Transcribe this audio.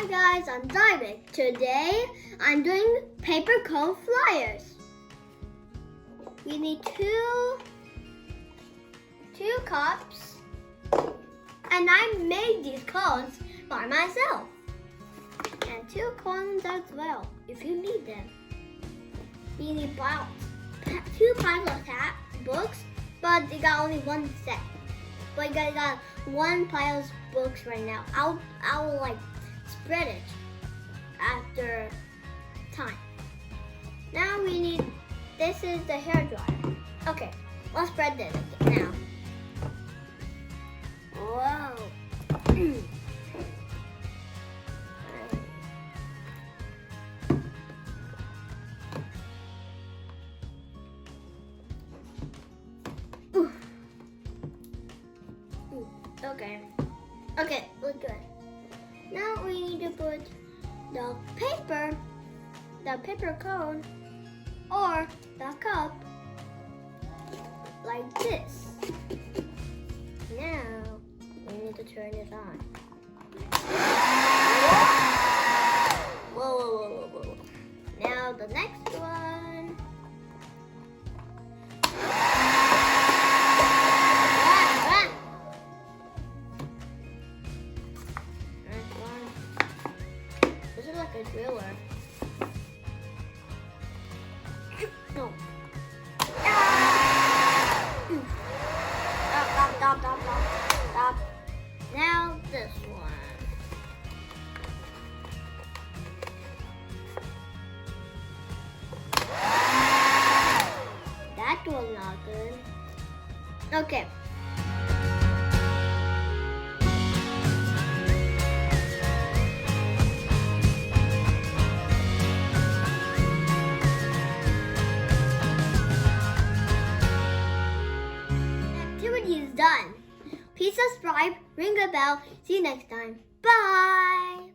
guys, I'm Daiwik. Today I'm doing paper cone flyers. We need two cups, and I made these cones by myself. And two cones as well, if you need them. We need two piles of books, but they got only one set. But I got one pile of books right now. I will like spread it after time. Now we need, this is the hair dryer. Okay, let's spread this now. Whoa. Okay, look good. Now we need to put the paper cone or the cup like this. Now we need to turn it on. Whoa. Now the next one. This is like a driller. No. Stop. Now this one. That was not good. Okay. Is done. Please subscribe, ring the bell. See you next time. Bye.